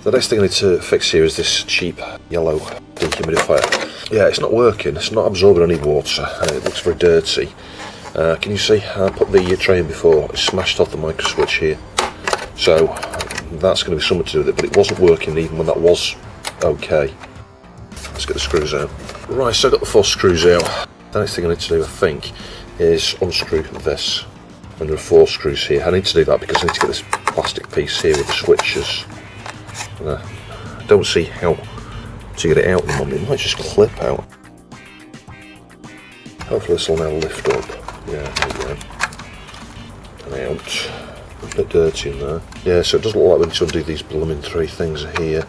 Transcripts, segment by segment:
The next thing I need to fix here is this cheap yellow dehumidifier. Yeah, it's not working, it's not absorbing any water, and it looks very dirty. Can you see? I put the tray in before, it smashed off the micro switch here. So that's going to be something to do with it, but it wasn't working even when that was okay. Let's get the screws out. Right, so I've got the 4 screws out. The next thing I need to do, I think, is unscrew this. And there are 4 screws here. I need to do that because I need to get this plastic piece here with the switches. And I don't see how to get it out at the moment. It might just clip out. Hopefully this will now lift up. Yeah, there we go. And out. A bit dirty in there. Yeah, so it doesn't look like we need to undo these blooming 3 things here.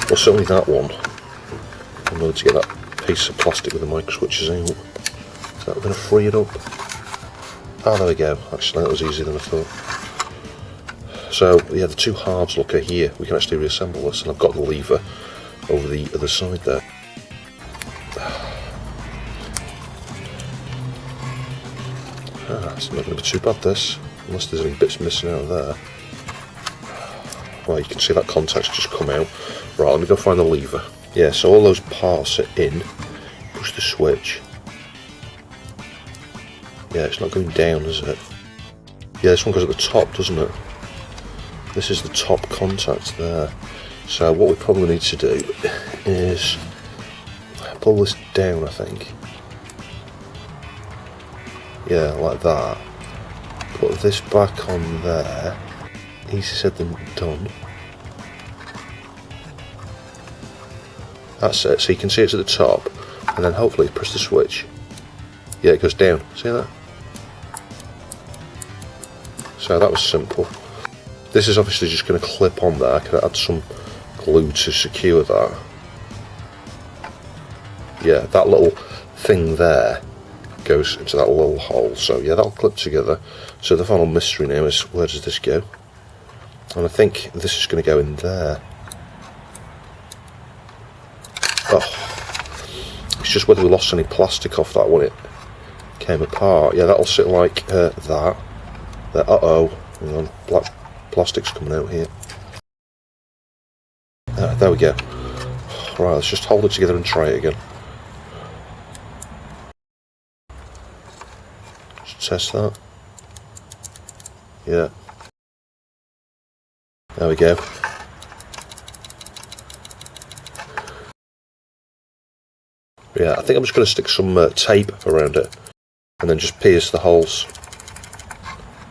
Well, certainly that one. I'm going to get that piece of plastic with the micro switches out. Is that going to free it up? Ah, there we go. Actually, that was easier than I thought. So, yeah, the 2 halves look are here. We can actually reassemble this, and I've got the lever over the other side there. It's not going to be too bad, this, unless there's any bits missing out of there. Well, you can see that contact's just come out. Right, let me go find the lever. Yeah, so all those parts are in. Push the switch. Yeah, it's not going down, is it? Yeah, this one goes at the top, doesn't it? This is the top contact there. So what we probably need to do is pull this down, I think. Yeah, like that. Put this back on there. Easier said than done. That's it, so you can see it's at the top, and then hopefully press the switch. Yeah, it goes down, see that? So that was simple. This is obviously just going to clip on there. I could add some glue to secure that. Yeah, that little thing there goes into that little hole, so yeah, that'll clip together. So the final mystery now is, where does this go? And I think this is going to go in there. Oh, it's just whether we lost any plastic off that when it came apart. Yeah, that'll sit like that. Uh-oh, hang on, black plastic's coming out here. There we go. Right, let's just hold it together and try it again. Just test that. Yeah. There we go. Yeah, I think I'm just going to stick some tape around it and then just pierce the holes.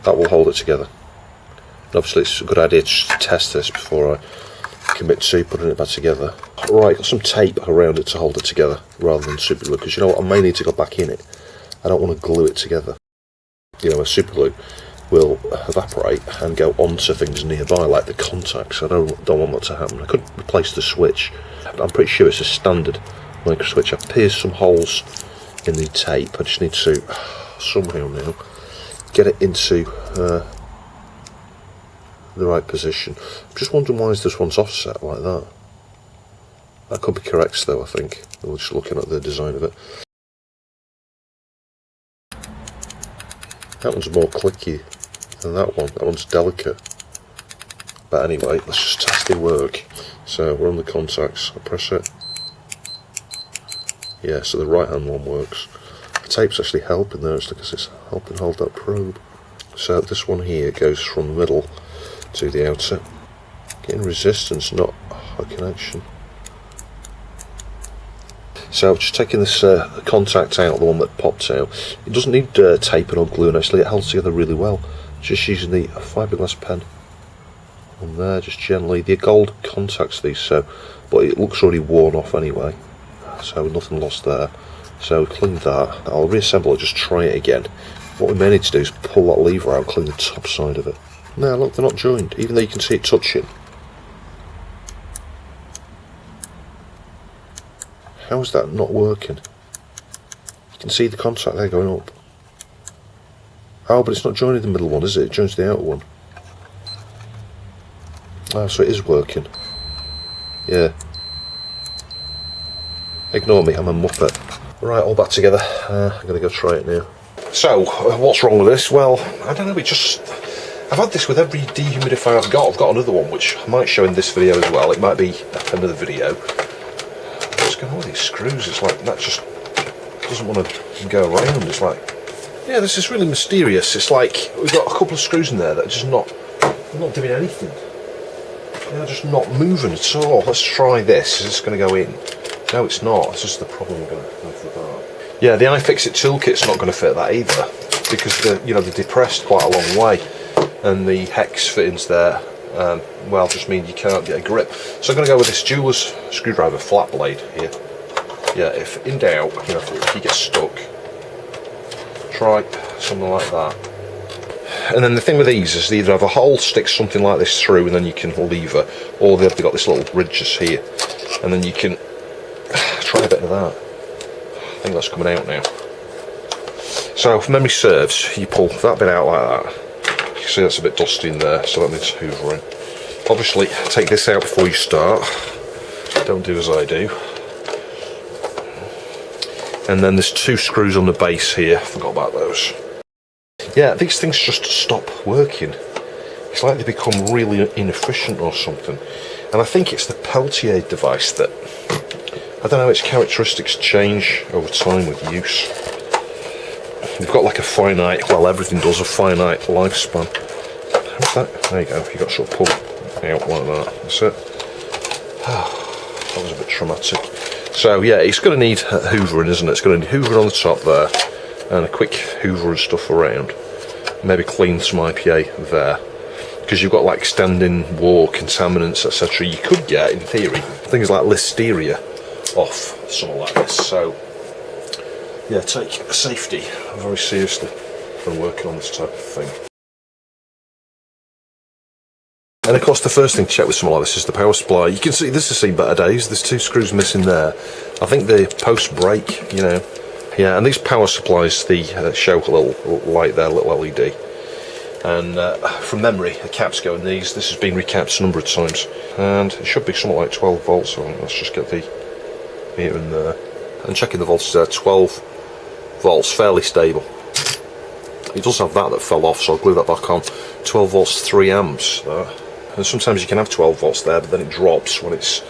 That will hold it together. And obviously it's a good idea to just test this before I commit to putting it back together. Right, got some tape around it to hold it together rather than super glue, because you know what, I may need to go back in it. I don't want to glue it together. You know, a super glue will evaporate and go onto things nearby, like the contacts. I don't want that to happen. I could replace the switch. I'm pretty sure it's a standard micro switch. I've pierced some holes in the tape. I just need to somehow now get it into the right position. I'm just wondering why is this one's offset like that. That could be correct though, I think. We're just looking at the design of it. That one's more clicky than that one. That one's delicate. But anyway, let's just test the work. So we're on the contacts. I press it. Yeah, so the right hand one works. The tape's actually helping there. It's because it's helping hold that probe. So this one here goes from the middle to the outer. Getting resistance, not a connection. So I've just taken this contact out, the one that popped out. It doesn't need taping or glue, and actually it holds together really well. Just using the fiberglass pen on there, just gently. They're gold contacts these, so, but it looks already worn off anyway. So nothing lost there. So clean that. I'll reassemble it, just try it again. What we may need to do is pull that lever out, clean the top side of it. No, look, they're not joined, even though you can see it touching. How is that not working? You can see the contact there going up. Oh, but it's not joining the middle one, is it? It joins the outer one. Oh, so it is working. Yeah. Ignore me, I'm a muppet. Right, all back together. I'm going to go try it now. So, what's wrong with this? Well, I don't know, I've had this with every dehumidifier I've got. I've got another one which I might show in this video as well. It might be another video. What's going on with these screws? It's like that just doesn't want to go around. It's like, yeah, this is really mysterious. It's like we've got a couple of screws in there that are just not doing anything. They're just not moving at all. Let's try this. Is this going to go in? No, it's not. It's just the problem we're going to have with that. Yeah, the iFixit toolkit's not going to fit that either, because they're depressed quite a long way, and the hex fittings there, well, just mean you can't get a grip. So I'm going to go with this jeweler's screwdriver flat blade here. Yeah, if in doubt, if you get stuck, try something like that. And then the thing with these is they either have a hole, stick something like this through, and then you can lever, or they've got this little ridges here, and then you can try a bit of that. I think that's coming out now. So if memory serves, you pull that bit out like that. You can see that's a bit dusty in there, so that needs hoovering. Obviously, take this out before you start. Don't do as I do. And then there's 2 screws on the base here. Forgot about those. Yeah, these things just stop working. It's like they become really inefficient or something. And I think it's the Peltier device that, I don't know, its characteristics change over time with use. They've got like a finite, well, everything does, a finite lifespan. How's that? There you go, you got to sort of pull out like that. That's it. That was a bit traumatic. So yeah, it's going to need hoovering, isn't it? It's going to need hoovering on the top there, and a quick hoover and stuff around. Maybe clean some IPA there, because you've got like standing water, contaminants, etc. You could get, in theory, things like listeria off something like this. So yeah, take safety very seriously when working on this type of thing. And of course the first thing to check with something like this is the power supply. You can see this has seen better days. There's 2 screws missing there. I think the post break, yeah, and these power supplies, the show a little light there, a little LED. And from memory, the caps go in these. This has been recapped a number of times, and it should be something like 12 volts. So let's just get the meter in there. And checking the voltage there, 12 volts, fairly stable. It does have that fell off, so I'll glue that back on. 12 volts, 3 amps there. And sometimes you can have 12 volts there, but then it drops when it's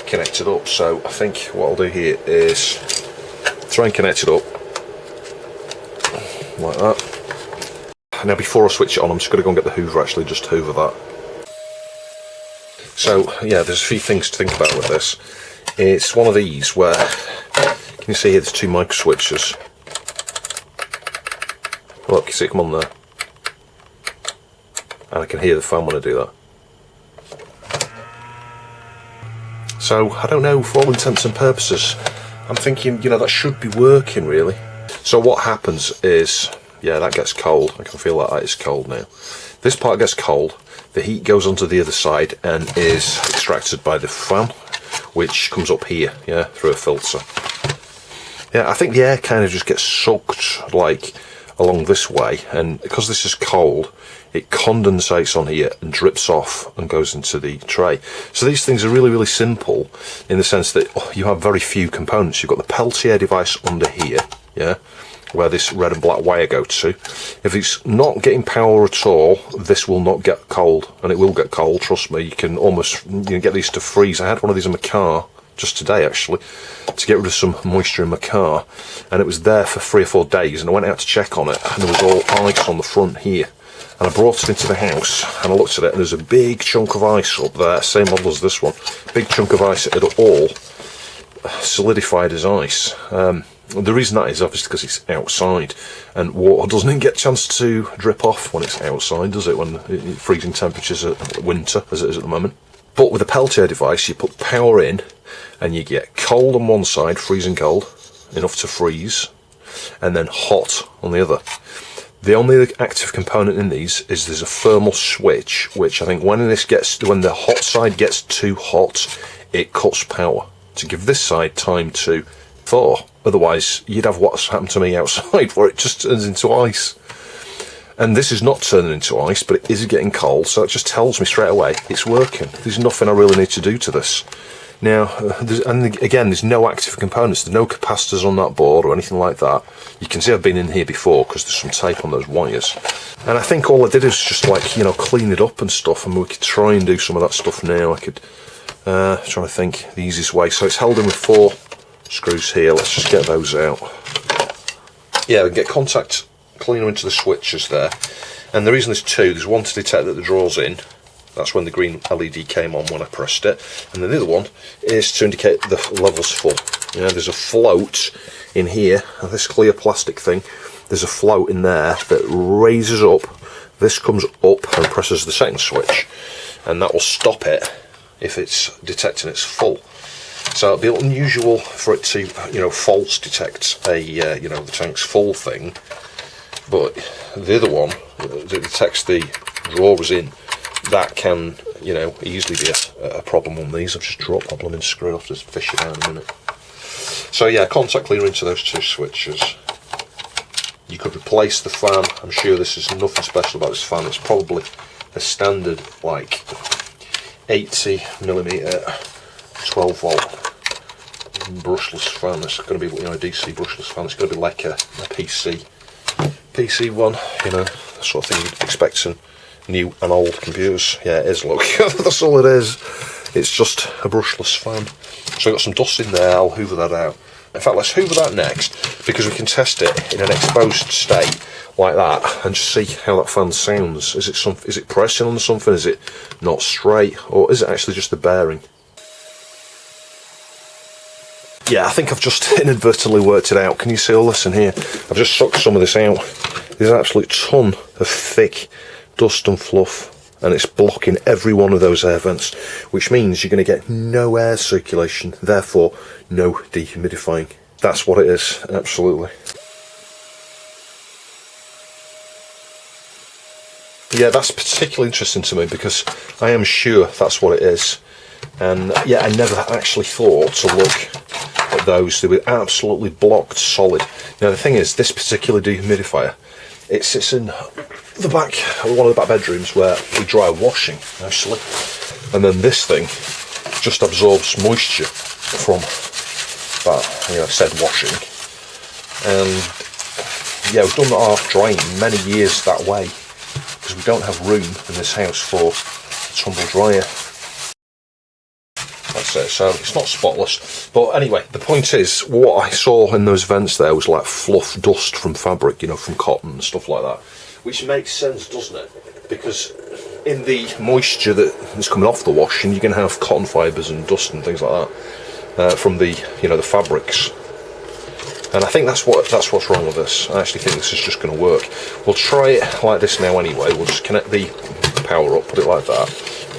connected up. So I think what I'll do here is try and connect it up like that. Now before I switch it on, I'm just going to go and get the hoover, actually, just hoover that. So yeah, there's a few things to think about with this. It's one of these where, can you see here, there's 2 micro switches. Look, you see it come on there. And I can hear the fan when I do that. So, I don't know, for all intents and purposes, I'm thinking, that should be working, really. So what happens is, yeah, that gets cold. I can feel that it's cold now. This part gets cold, the heat goes onto the other side and is extracted by the fan, which comes up here, yeah, through a filter. Yeah, I think the air kind of just gets sucked, like, along this way, and because this is cold, it condensates on here and drips off and goes into the tray. So these things are really, really simple in the sense that you have very few components. You've got the Peltier device under here, yeah, where this red and black wire go to. If it's not getting power at all, this will not get cold, and it will get cold, trust me. You can almost get these to freeze. I had one of these in my car just today, actually, to get rid of some moisture in my car, and it was there for 3 or 4 days, and I went out to check on it, and there was all ice on the front here. And I brought it into the house, and I looked at it, and there's a big chunk of ice up there, same model as this one. Big chunk of ice. It had all solidified as ice. The reason that is obviously because it's outside, and water doesn't get a chance to drip off when it's outside, does it, when freezing temperatures at winter, as it is at the moment. But with a Peltier device, you put power in, and you get cold on one side, freezing cold, enough to freeze, and then hot on the other. The only active component in these is there's a thermal switch, which I think when the hot side gets too hot, it cuts power to give this side time to thaw. Otherwise, you'd have what's happened to me outside, where it just turns into ice. And this is not turning into ice, but it is getting cold, so it just tells me straight away it's working. There's nothing I really need to do to this. Now, there's no active components, there's no capacitors on that board or anything like that. You can see I've been in here before because there's some tape on those wires. And I think all I did is just like, you know, clean it up and stuff, and we could try and do some of that stuff now. I could try to think the easiest way. So it's held in with 4 screws here. Let's just get those out. Yeah, we can get contact cleaner into the switches there. And the reason there's 2, there's one to detect that the draw's in. That's when the green LED came on when I pressed it. And then the other one is to indicate the level's full. You know, there's a float in here, this clear plastic thing. There's a float in there that raises up. This comes up and presses the second switch. And that will stop it if it's detecting it's full. So it'll be unusual for it to, you know, false detect a, you know, the tank's full thing. But the other one that detects the draw is in, that can, you know, easily be a problem on these. I've just dropped that blooming screw. I'll have to fish it out in a minute. So yeah, contact cleaner into those 2 switches. You could replace the fan. I'm sure this is nothing special about this fan. It's probably a standard, like, 80mm 12V brushless fan. It's going to be, you know, a DC brushless fan. It's going to be like a PC one, you know, the sort of thing you'd expect in new and old computers. Yeah, it is, look. That's all it is. It's just a brushless fan. So I've got some dust in there. I'll hoover that out. In fact, let's hoover that next, because we can test it in an exposed state like that and just see how that fan sounds. Is it pressing on something? Is it not straight? Or is it actually just the bearing? Yeah, I think I've just inadvertently worked it out. Can you see all this in here? I've just sucked some of this out. There's an absolute ton of thick dust and fluff, and it's blocking every one of those air vents, which means you're going to get no air circulation, therefore no dehumidifying. That's what it is, absolutely. Yeah, that's particularly interesting to me because I am sure that's what it is. And yeah, I never actually thought to look at those. They were absolutely blocked solid. Now the thing is, this particular dehumidifier, it sits in the back, one of the back bedrooms where we dry washing, actually. And then this thing just absorbs moisture from that, you know, said washing. And yeah, we've done our drying many years that way because we don't have room in this house for a tumble dryer. That's it, so it's not spotless. But anyway, the point is, what I saw in those vents there was like fluff dust from fabric, you know, from cotton and stuff like that. Which makes sense, doesn't it? Because in the moisture that is coming off the washing, you're going to have cotton fibres and dust and things like that from the, you know, the fabrics. And I think that's what's wrong with this. I actually think this is just going to work. We'll try it like this now anyway. We'll just connect the power up, put it like that,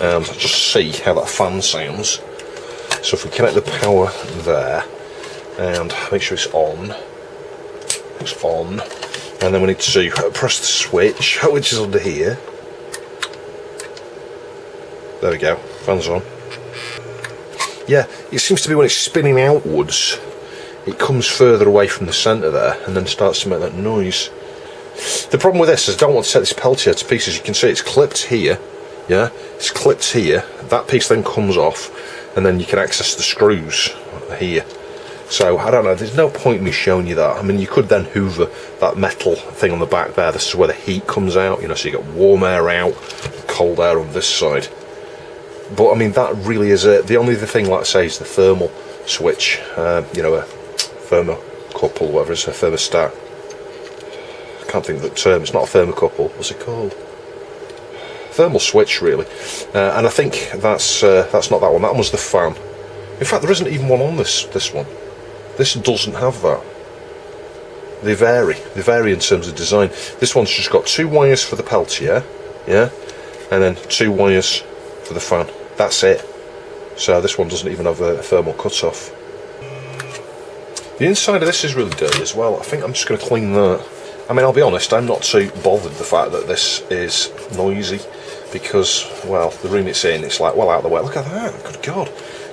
and just see how that fan sounds. So if we connect the power there and make sure it's on, and then we need to press the switch, which is under here. There we go, fan's on. Yeah, it seems to be when it's spinning outwards, it comes further away from the centre there and then starts to make that noise. The problem with this is I don't want to take this Peltier to pieces. You can see it's clipped here, yeah, it's clipped here. That piece then comes off, and then you can access the screws here. So I don't know, there's no point in me showing you that. I mean, you could then hoover that metal thing on the back there. This is where the heat comes out, you know, so you get warm air out, cold air on this side. But I mean, that really is it. The only other thing, like I say, is the thermal switch, you know, a thermocouple, whatever it's a thermostat. I can't think of the term, it's not a thermocouple, what's it called? Thermal switch, really. And I think that's not that one, that one's the fan. In fact, there isn't even one on this one. This doesn't have that. They vary in terms of design. This one's just got 2 wires for the Peltier, yeah, and then 2 wires for the fan. That's it. So this one doesn't even have a thermal cutoff. The inside of this is really dirty as well. I think I'm just going to clean that. I mean, I'll be honest, I'm not too bothered the fact that this is noisy because, well, the room it's in, it's like well out of the way. Look at that, good God.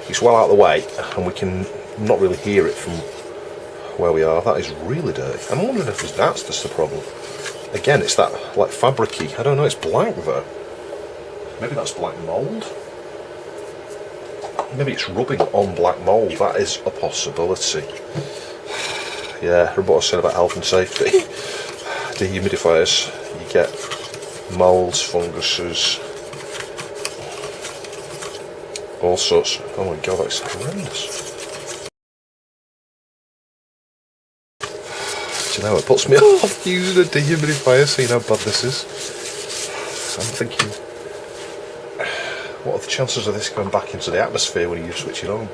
It's well out of the way and we can not really hear it from where we are. That is really dirty. I'm wondering if that's the problem. Again, it's that like fabric-y. I don't know, it's black though. Maybe that's black mould. maybe it's rubbing on black mould. That is a possibility. Yeah, remember what I said about health and safety? Dehumidifiers, you get moulds, funguses, all sorts. Oh my god, that's horrendous. Do you know, it puts me off using a dehumidifier, seeing how bad this is. I'm thinking, what are the chances of this going back into the atmosphere when you switch it on?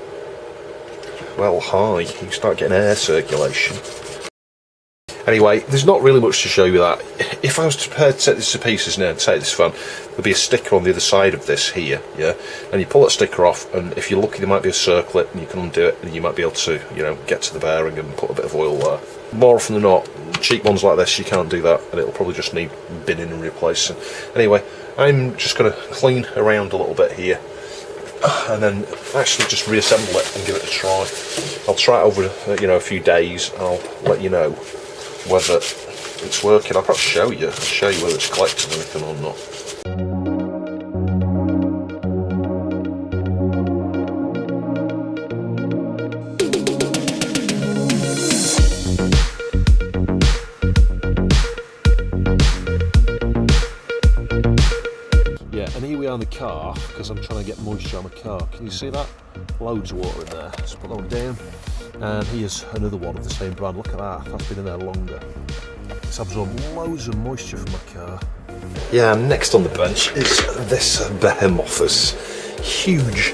Well, high. You start getting air circulation. Anyway, there's not really much to show you that. If I was prepared to take this to pieces now and take this fan, there'd be a sticker on the other side of this here, yeah? And you pull that sticker off, and if you're lucky there might be a circlet, and you can undo it, and you might be able to, you know, get to the bearing and put a bit of oil there. More often than not, cheap ones like this, you can't do that, and it'll probably just need binning and replacing. Anyway, I'm just going to clean around a little bit here, and then actually just reassemble it and give it a try. I'll try it over, you know, a few days, and I'll let you know whether it's working. I'll perhaps show you whether it's collecting anything or not. Yeah, and here we are in the car, because I'm trying to get moisture on the car. Can you see that? Loads of water in there. Let's put that one down. And here's another one of the same brand. Look at that, that's been in there longer. It's absorbed loads of moisture from my car. Yeah, next on the bench is this behemoth. It's huge.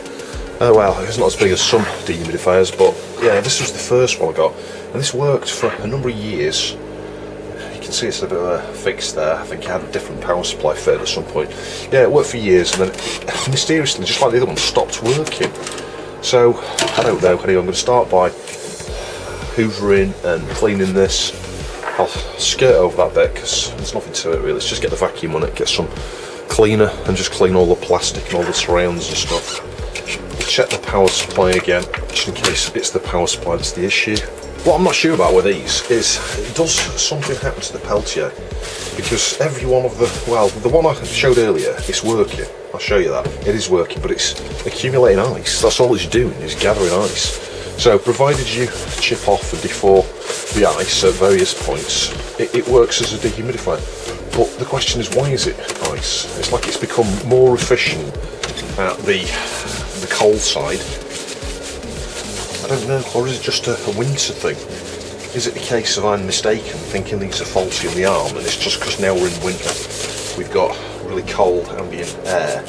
Well, it's not as big as some dehumidifiers, but yeah, this was the first one I got. And this worked for a number of years. You can see it's a bit of a fix there. I think it had a different power supply fitted at some point. Yeah, it worked for years, and then it, mysteriously, just like the other one, stopped working. So, I don't know. Anyway, I'm going to start by hoovering and cleaning this. I'll skirt over that bit because there's nothing to it really. Let's just get the vacuum on it, get some cleaner, and just clean all the plastic and all the surrounds and stuff. Check the power supply again, just in case it's the power supply that's the issue. What I'm not sure about with these is, does something happen to the Peltier? Because every one of the, well, the one I showed earlier, it's working. I'll show you that. It is working, but it's accumulating ice. That's all it's doing, is gathering ice. So, provided you chip off and defor the ice at various points, it works as a dehumidifier. But the question is, why is it ice? It's like it's become more efficient at the cold side. I don't know, or is it just a winter thing? Is it the case of I'm mistaken, thinking these are faulty in the arm, and it's just because now we're in winter, we've got really cold ambient air,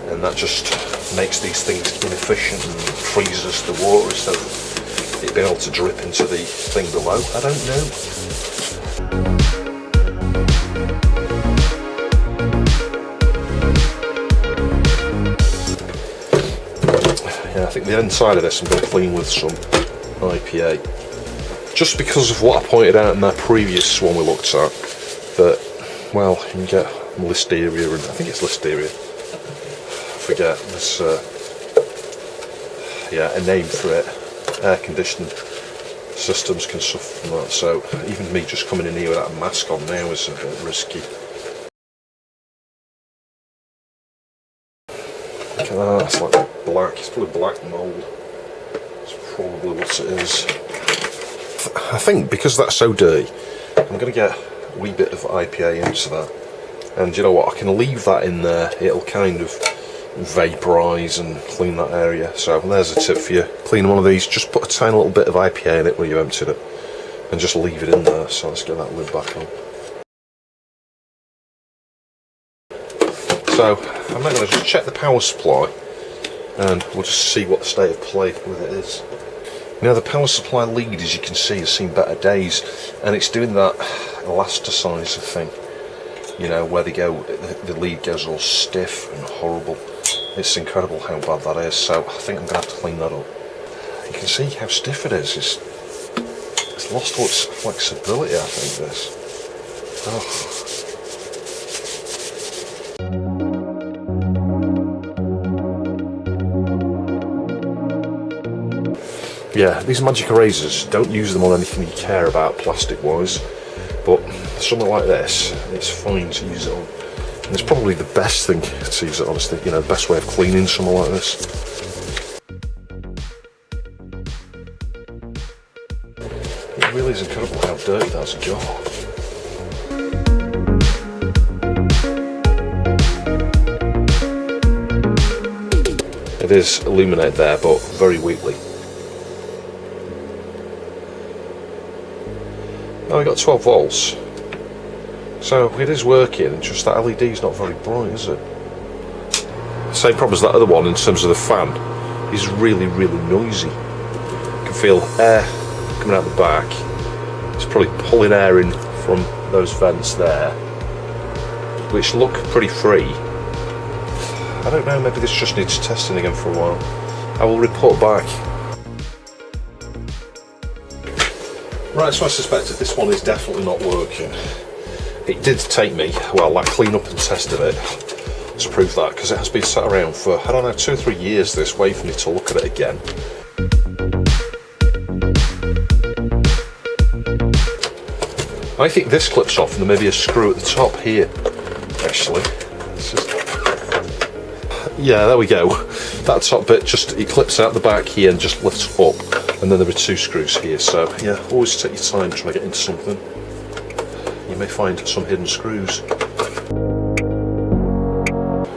and that just makes these things inefficient and freezes the water instead of it being able to drip into the thing below? I don't know. Yeah, I think the inside of this I'm going to clean with some IPA. Just because of what I pointed out in that previous one we looked at, that, well, you can get listeria, and I think it's listeria. I forget, there's yeah, a name for it. Air conditioning systems can suffer from that, so even me just coming in here without a mask on now is a bit risky. Look at that, it's like black, it's probably black mould. It's probably what it is. I think because that's so dirty, I'm going to get a wee bit of IPA into that. And you know what, I can leave that in there, it'll kind of vaporise and clean that area. So there's a tip for you, cleaning one of these, just put a tiny little bit of IPA in it where you emptied it, and just leave it in there. So let's get that lid back on. So I'm now going to just check the power supply, and we'll just see what the state of play with it is. Now the power supply lead, as you can see, has seen better days, and it's doing that elasticizer thing, you know, where they go, the lead goes all stiff and horrible. It's incredible how bad that is, so I think I'm going to have to clean that up. You can see how stiff it is. It's lost all its flexibility, I think, this. Oh. Yeah, these magic erasers, don't use them on anything you care about plastic wise, but something like this, it's fine to use it on. And it's probably the best thing to use it on, you know, the best way of cleaning something like this. It really is incredible how dirty that's got. It is illuminated there, but very weakly. Now we've got 12 volts. So it is working, just that LED's not very bright, is it? Same problem as that other one in terms of the fan. It's really, really noisy. You can feel air coming out the back. It's probably pulling air in from those vents there, which look pretty free. I don't know, maybe this just needs testing again for a while. I will report back. Right, so I suspected this one is definitely not working. It did take me, well, I cleaned up and tested it to prove that, because it has been sat around for, I don't know, 2 or 3 years this way for me to look at it again. I think this clips off and there may be a screw at the top here, actually. Yeah, there we go. That top bit just, it clips out the back here and just lifts up, and then there are 2 screws here. So yeah, always take your time trying to get into something. You may find some hidden screws.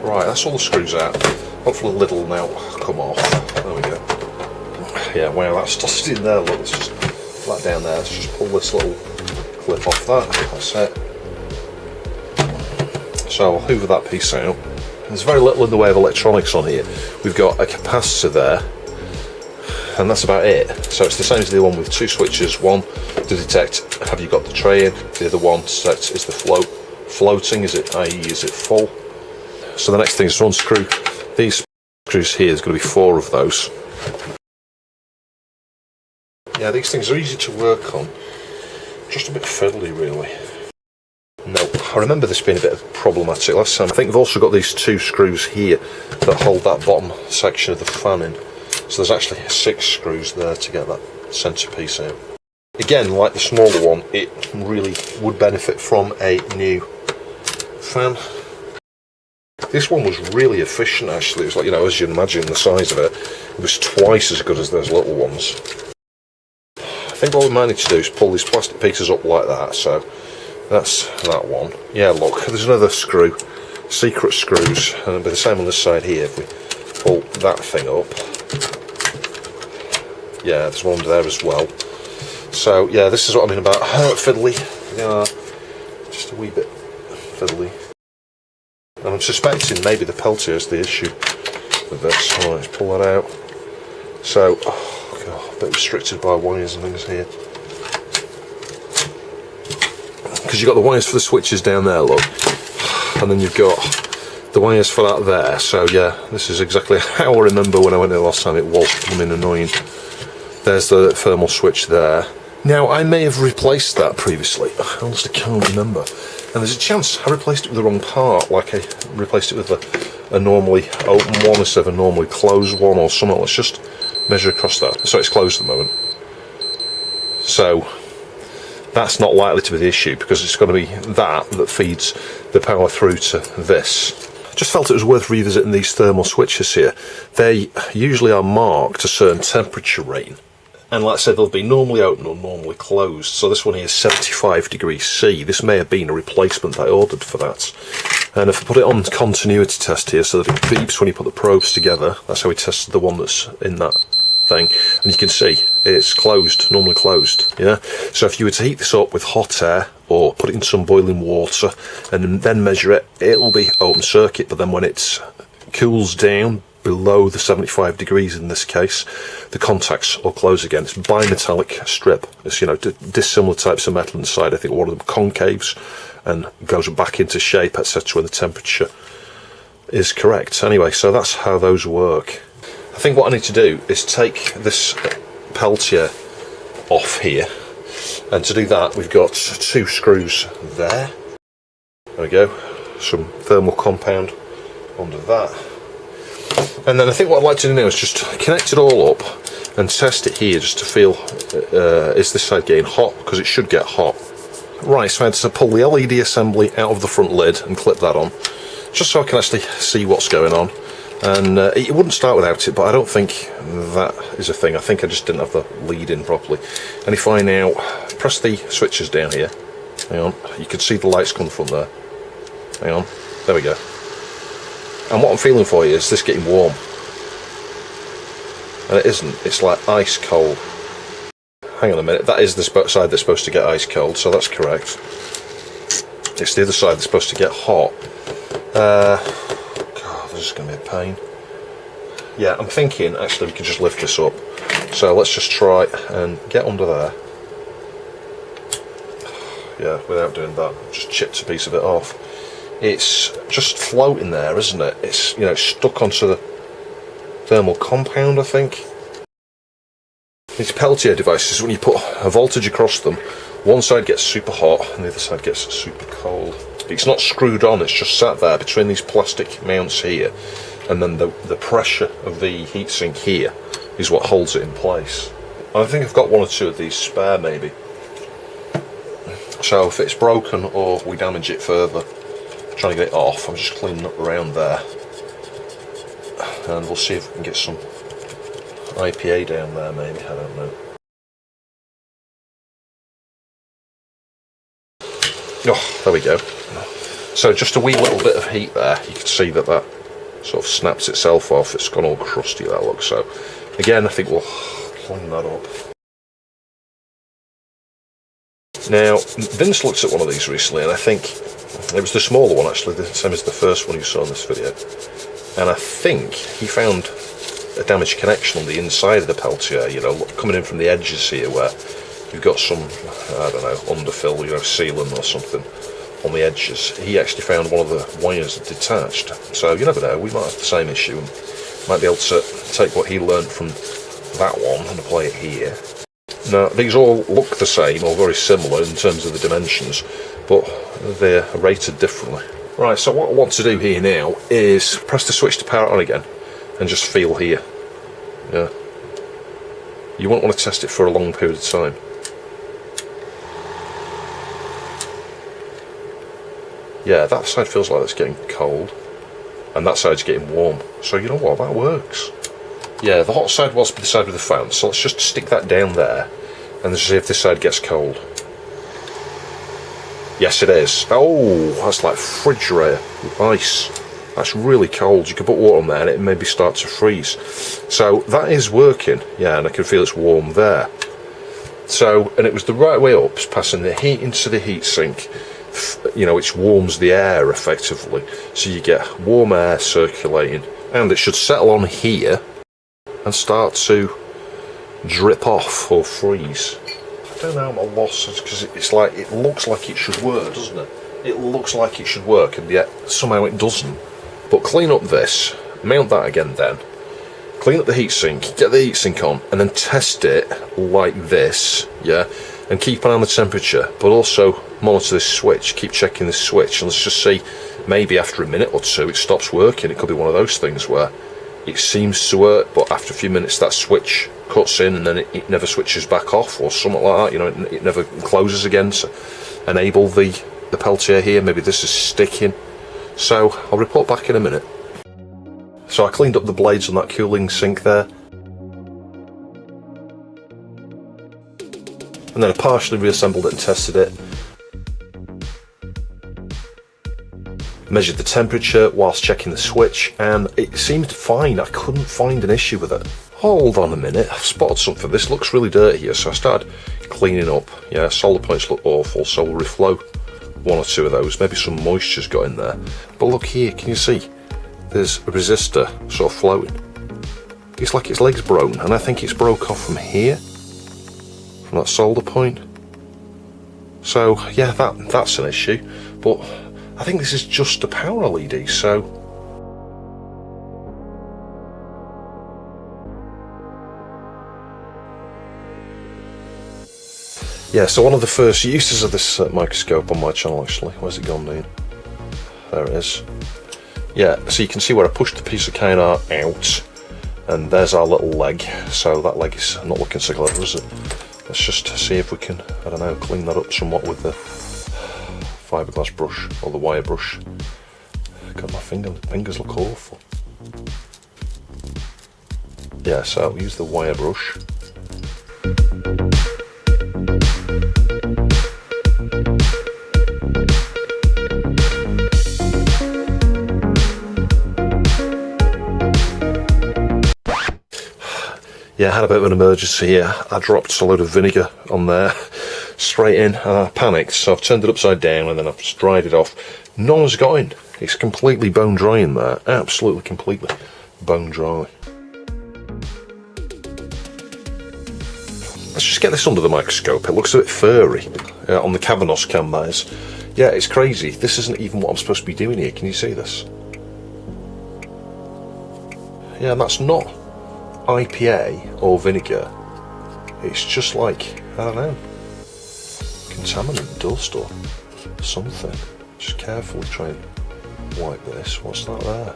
Right, that's all the screws out. Hopefully the lid will now come off. There we go. Yeah, wow, that's just in there. Look, it's just flat down there. Let's just pull this little clip off that. That's it. So I'll hoover that piece out. There's very little in the way of electronics on here. We've got a capacitor there, and that's about it. So it's the same as the one with 2 switches. One to detect have you got the tray in, the other one to detect is the floating, is it, i.e. is it full. So the next thing is to unscrew these screws here. There's going to be 4 of those. Yeah, these things are easy to work on, just a bit fiddly really. No, I remember this being a bit problematic last time. I think they've also got these 2 screws here that hold that bottom section of the fan in. So there's actually 6 screws there to get that centre piece out. Again, like the smaller one, it really would benefit from a new fan. This one was really efficient actually. It was like, you know, as you can imagine the size of it, it was twice as good as those little ones. I think what we might need to do is pull these plastic pieces up like that. So that's that one. Yeah, look, there's another screw, secret screws, and it'll be the same on this side here. If we pull that thing up, yeah, there's one there as well. So yeah, this is what I mean about fiddly. Yeah, just a wee bit fiddly. And I'm suspecting maybe the Peltier is the issue with this. Alright, let's pull that out. So, oh God, a bit restricted by wires and things here. Because you've got the wires for the switches down there, look, and then you've got the wires for that there. So yeah, this is exactly how I remember when I went there last time. It was becoming annoying. There's the thermal switch there. Now I may have replaced that previously, I honestly can't remember, and there's a chance I replaced it with the wrong part, like I replaced it with a normally open one instead of a normally closed one or something. Let's just measure across that. So it's closed at the moment. So that's not likely to be the issue, because it's going to be that feeds the power through to this. Just felt it was worth revisiting these thermal switches here. They usually are marked a certain temperature range, and like I said, they'll be normally open or normally closed. So this one here is 75 degrees C. This may have been a replacement that I ordered for that. And if I put it on continuity test here so that it beeps when you put the probes together, that's how we tested the one that's in that thing, and you can see it's closed, normally closed. Yeah, so if you were to heat this up with hot air or put it in some boiling water and then measure it, it'll be open circuit. But then when it cools down below the 75 degrees in this case, the contacts will close again. It's bimetallic strip. It's, you know, dissimilar types of metal inside. I think one of them concaves and goes back into shape, etc., when the temperature is correct. Anyway, so that's how those work. I think what I need to do is take this Peltier off here, and to do that we've got 2 screws there. There we go, some thermal compound under that, and then I think what I'd like to do now is just connect it all up and test it here just to feel is this side getting hot, because it should get hot. Right, so I had to pull the LED assembly out of the front lid and clip that on, just so I can actually see what's going on. And it wouldn't start without it, but I don't think that is a thing. I think I just didn't have the lead in properly. And if I now press the switches down here, hang on, you can see the lights come from there. Hang on, there we go. And what I'm feeling for you is this getting warm. And it isn't, it's like ice cold. Hang on a minute, that is the side that's supposed to get ice cold, so that's correct. It's the other side that's supposed to get hot. God, this is going to be a pain. Yeah, I'm thinking actually we could just lift this up. So let's just try and get under there. Yeah, without doing that, just chipped a piece of it off. It's just floating there, isn't it? It's, you know, stuck onto the thermal compound, I think. These Peltier devices, when you put a voltage across them, one side gets super hot and the other side gets super cold. It's not screwed on, it's just sat there between these plastic mounts here, and then the pressure of the heatsink here is what holds it in place. I think I've got one or two of these spare maybe. So if it's broken or we damage it further, trying to get it off, I'm just cleaning up around there. And we'll see if we can get some IPA down there maybe, I don't know. Oh, there we go. So just a wee little bit of heat there. You can see that that sort of snaps itself off. It's gone all crusty, that looks. So again, I think we'll clean that up. Now, Vince looked at one of these recently, and I think it was the smaller one actually, the same as the first one you saw in this video. And I think he found a damaged connection on the inside of the Peltier, you know, coming in from the edges here where you've got some, I don't know, underfill, you know, sealant or something on the edges. He actually found one of the wires detached. So you never know, we might have the same issue and might be able to take what he learned from that one and apply it here. Now, these all look the same or very similar in terms of the dimensions, but they're rated differently. Right, so what I want to do here now is press the switch to power it on again and just feel here. Yeah. You won't want to test it for a long period of time. Yeah, that side feels like it's getting cold and that side's getting warm. So you know what, that works. Yeah, the hot side was the side with the fan, so let's just stick that down there and see if this side gets cold. Yes, it is. Oh, that's like refrigerator with ice. That's really cold. You could put water on there and it maybe start to freeze. So that is working. Yeah, and I can feel it's warm there. So, and it was the right way up, it's passing the heat into the heatsink, you know, which warms the air effectively. So you get warm air circulating, and it should settle on here and start to drip off or freeze. I don't know, I'm at loss because it's like, it looks like it should work, doesn't it? It looks like it should work, and yet somehow it doesn't. But clean up this, mount that again then, clean up the heatsink, get the heatsink on, and then test it like this, yeah? And keep an eye on the temperature, but also monitor this switch, keep checking this switch, and let's just see, maybe after a minute or two it stops working. It could be one of those things where it seems to work, but after a few minutes that switch cuts in and then it never switches back off or something like that, you know, it never closes again to enable the Peltier here. Maybe this is sticking. So I'll report back in a minute. So I cleaned up the blades on that cooling sink there, and then I partially reassembled it and tested it. Measured the temperature whilst checking the switch, and it seemed fine. I couldn't find an issue with it. Hold on a minute, I've spotted something. This looks really dirty here, so I started cleaning up. Yeah, solder points look awful, so we'll reflow one or two of those. Maybe some moisture's got in there. But look here, can you see? There's a resistor sort of floating. It's like its leg's broken, and I think it's broke off from here, from that solder point. So yeah, that's an issue. But I think this is just a power LED, so yeah, so one of the first uses of this microscope on my channel actually. Where's it gone, Dean? There it is. Yeah, so you can see where I pushed the piece of kynar out, and there's our little leg. So that leg is not looking so clever, is it? Let's just see if we can, I don't know, clean that up somewhat with the fiberglass brush or the wire brush. God, my fingers look awful. Yeah, so I'll use the wire brush. Yeah, I had a bit of an emergency here. I dropped a load of vinegar on there, straight in, and I panicked, so I've turned it upside down and then I've just dried it off. No one's got in. It's completely bone dry in there. Absolutely, completely bone dry. Let's just get this under the microscope. It looks a bit furry on the Cabanos cam, that is. Yeah, it's crazy. This isn't even what I'm supposed to be doing here. Can you see this? Yeah, and that's not IPA or vinegar. It's just like, I don't know, contaminant, dust or something. Just carefully try and wipe this. What's that there?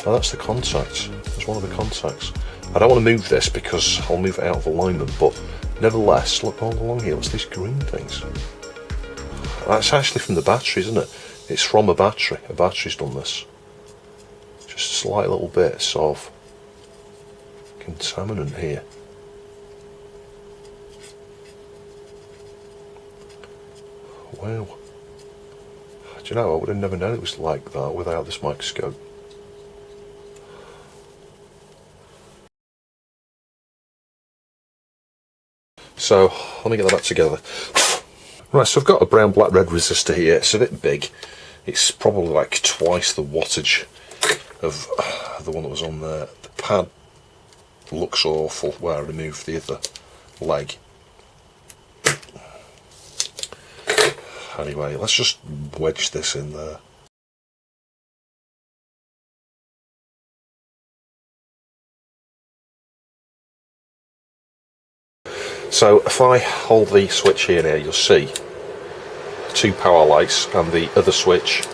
Oh, that's the contact. That's one of the contacts. I don't want to move this because I'll move it out of alignment, but nevertheless, look all along here. What's these green things? That's actually from the battery, isn't it? It's from a battery. A battery's done this. Just slight little bits of contaminant here. Wow. Do you know, I would have never known it was like that without this microscope. So, let me get that back together. Right, so I've got a brown black red resistor here. It's a bit big. It's probably like twice the wattage of the one that was on there. The pad looks awful where I removed the other leg. Anyway, let's just wedge this in there. So if I hold the switch here now, you'll see 2 power lights, and the other switch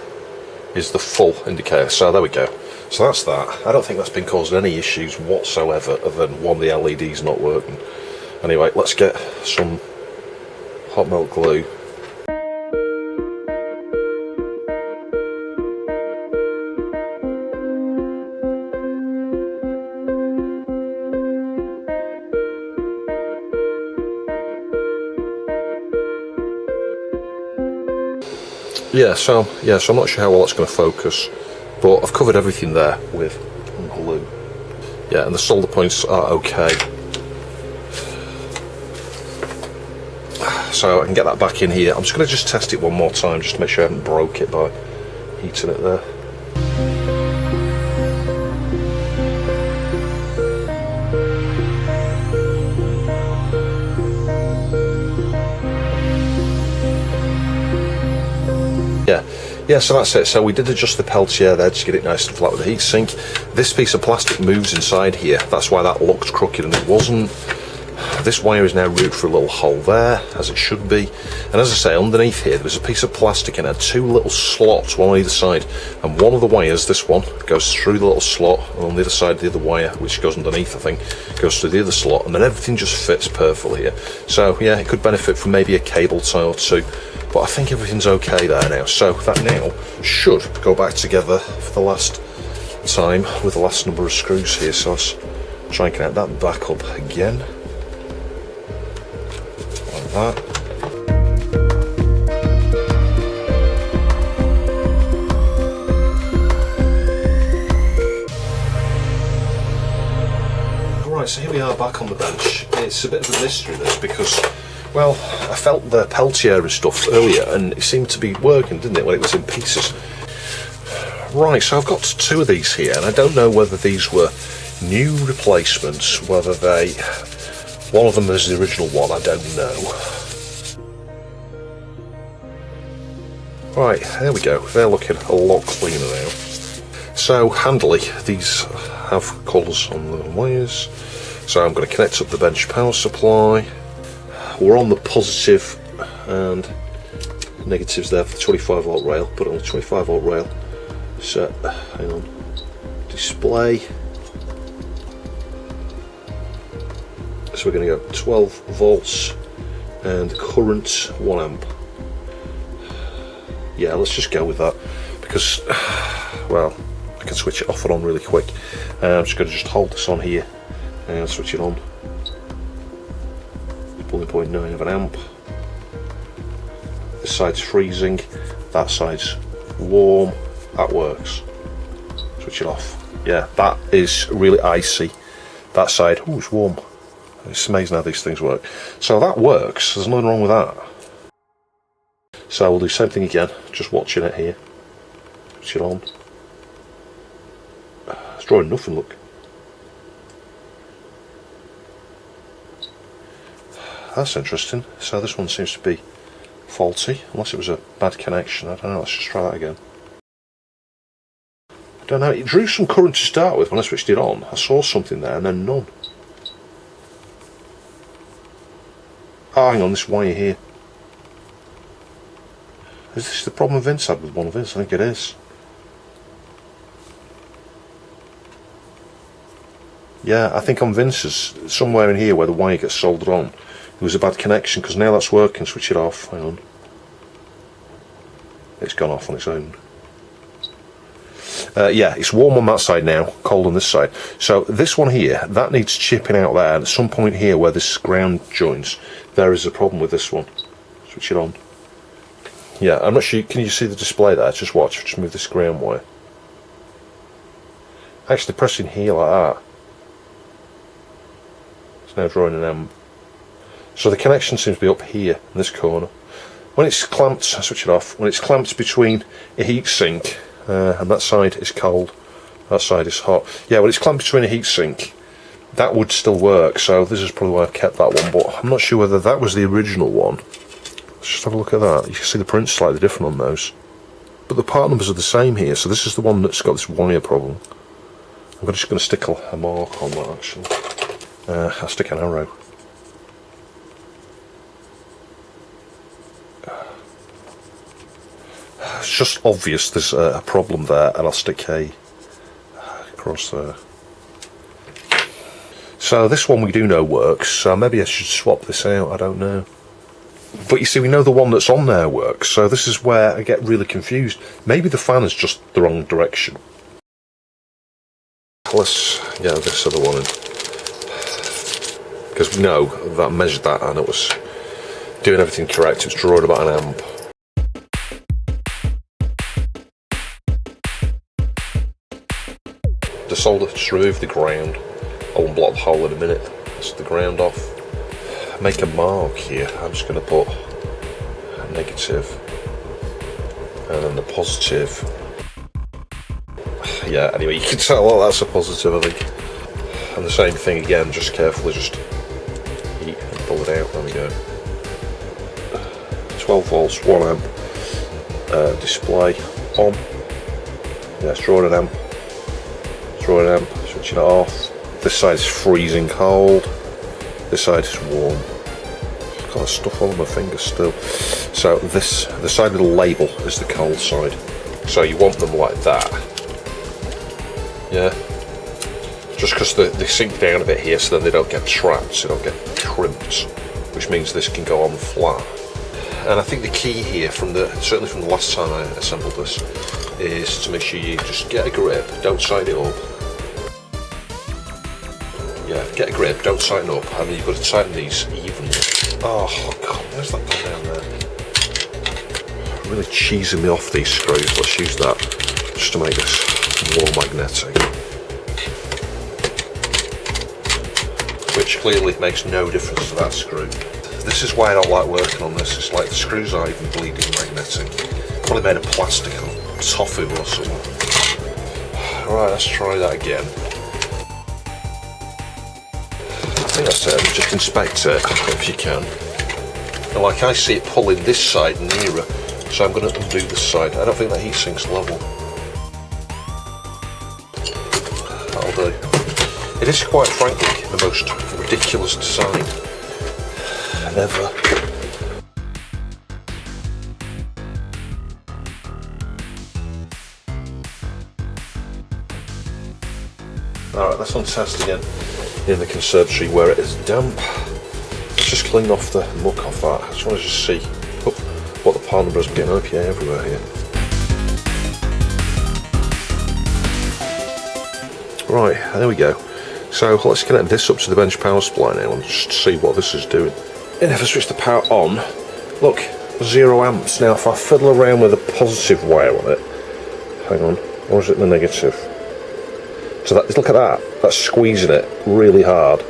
is the full indicator. So there we go. So that's that. I don't think that's been causing any issues whatsoever other than one of the LEDs not working. Anyway, let's get some hot melt glue. Yeah, so I'm not sure how well that's going to focus, but I've covered everything there with glue. Yeah, and the solder points are okay. So I can get that back in here. I'm just going to test it one more time just to make sure I haven't broke it by heating it there. Yeah, so that's it. So we did adjust the Peltier there to get it nice and flat with the heatsink. This piece of plastic moves inside here. That's why that looked crooked and it wasn't. This wire is now routed through a little hole there, as it should be. And as I say, underneath here, there's a piece of plastic and it had 2 little slots, one on either side. And one of the wires, this one, goes through the little slot, and on the other side, the other wire, which goes underneath, I think, goes through the other slot. And then everything just fits perfectly here. So, yeah, it could benefit from maybe a cable tie or 2. But I think everything's okay there now. So that now should go back together for the last time with the last number of screws here. So let's try and connect that back up again. Like that. Right, so here we are back on the bench. It's a bit of a mystery this because, well, I felt the Peltier and stuff earlier and it seemed to be working, didn't it, when it was in pieces. Right, so I've got 2 of these here and I don't know whether these were new replacements, whether they... one of them is the original one, I don't know. Right, there we go. They're looking a lot cleaner now. So, handily, these have colours on the wires. So I'm going to connect up the bench power supply. We're on the positive and negatives there for the 25 volt rail. Put it on the 25 volt rail. Set, hang on, display. So we're going to go 12 volts and current 1 amp. Yeah, let's just go with that because, well, I can switch it off and on really quick. I'm just going to hold this on here and switch it on. 0.9 of an amp. This side's freezing, that side's warm. That works. Switch it off. Yeah, that is really icy. That side, oh, it's warm. It's amazing how these things work. So that works, there's nothing wrong with that. So we'll do the same thing again, just watching it here. Switch it on. It's drawing nothing, look. That's interesting. So this one seems to be faulty, unless it was a bad connection. I don't know, let's just try that again. I don't know, it drew some current to start with when I switched it on. I saw something there and then none. Oh, hang on, this wire here. Is this the problem Vince had with one of his? I think it is. Yeah, I think on Vince's, somewhere in here where the wire gets soldered on, it was a bad connection, because now that's working. Switch it off, hang on. It's gone off on its own. Yeah, it's warm on that side now, cold on this side. So this one here, that needs chipping out there, and at some point here where this ground joins, there is a problem with this one. Switch it on. Yeah, I'm not sure, can you see the display there? Just watch, just move this ground wire. Actually pressing here like that. It's now drawing an amp. So the connection seems to be up here, in this corner. When it's clamped, I switch it off, when it's clamped between a heatsink, and that side is cold, that side is hot. Yeah, when it's clamped between a heatsink, that would still work, so this is probably why I've kept that one, but I'm not sure whether that was the original one. Let's just have a look at that. You can see the print's slightly different on those. But the part numbers are the same here, so this is the one that's got this wire problem. I'm just going to stick a mark on that actually. I'll stick an arrow. It's just obvious there's a problem there, and I'll stick a across there. So this one we do know works, so maybe I should swap this out, I don't know. But you see, we know the one that's on there works, so this is where I get really confused. Maybe the fan is just the wrong direction. Let's get this other one in. Because we know that I measured that and it was doing everything correct, it was drawing about an amp. The solder, just remove the ground. I won't block the hole in a minute. Let's the ground off. Make a mark here. I'm just going to put a negative and then the positive. Yeah, anyway, you can tell that that's a positive, I think. And the same thing again, just carefully just heat and pull it out. There we go. 12 volts, 1 amp. Display on. Yeah, it's drawing an amp. Drawing an amp, switching it off. This side is freezing cold. This side is warm. I've got stuff all on my fingers still. So the side with the label is the cold side. So you want them like that. Yeah. Just because they sink down a bit here, so then they don't get trapped, so they don't get crimped, which means this can go on flat. And I think the key here, certainly from the last time I assembled this, is to make sure you just get a grip, don't tighten it up. Yeah, get a grip, don't tighten up, and then you've got to tighten these evenly. Oh god, where's that gone down there? Really cheesing me off these screws. Let's use that just to make this more magnetic. Which clearly makes no difference to that screw. This is why I don't like working on this. It's like the screws aren't even bleeding magnetic. Probably made of plastic or tofu or something. Right, let's try that again. I think that's it. Just inspect it if you can. And like I see it pulling this side nearer, so I'm going to undo this side. I don't think that heat sink's level. That'll do. It is quite frankly the most ridiculous design ever. Alright, let's on test again in the conservatory where it is damp. Let's just clean off the muck off that. I just want to see what the part number is. Getting IPA everywhere here. Right, there we go. So let's connect this up to the bench power supply now and just see what this is doing. And if I switch the power on, look, 0 amps. Now if I fiddle around with a positive wire on it, hang on, or is it the negative? So that, look at that, that's squeezing it really hard,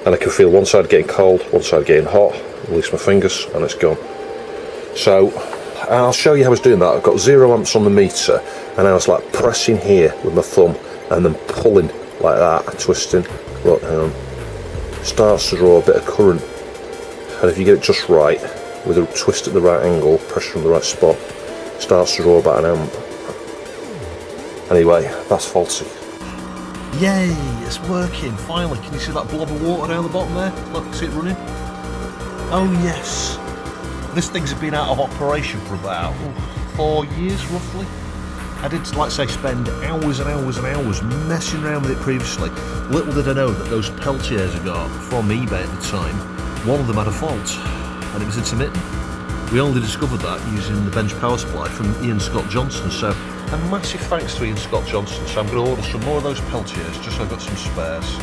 and I can feel one side getting cold, one side getting hot, release my fingers and it's gone. So I'll show you how I was doing that. I've got 0 amps on the meter and I was like pressing here with my thumb and then pulling like that, twisting. Look, hang on, starts to draw a bit of current, and if you get it just right with a twist at the right angle, pressure on the right spot, starts to draw about an amp. Anyway, that's faulty. Yay, it's working, finally. Can you see that blob of water down the bottom there? Look, see it running? Oh yes. This thing's been out of operation for about 4 years roughly. I did, like I say, spend hours and hours and hours messing around with it previously. Little did I know that those Peltiers I got from eBay at the time, one of them had a fault, and it was intermittent. We only discovered that using the bench power supply from Ian Scott Johnson, so a massive thanks to Ian Scott Johnson. So I'm going to order some more of those Peltiers just so I've got some spares.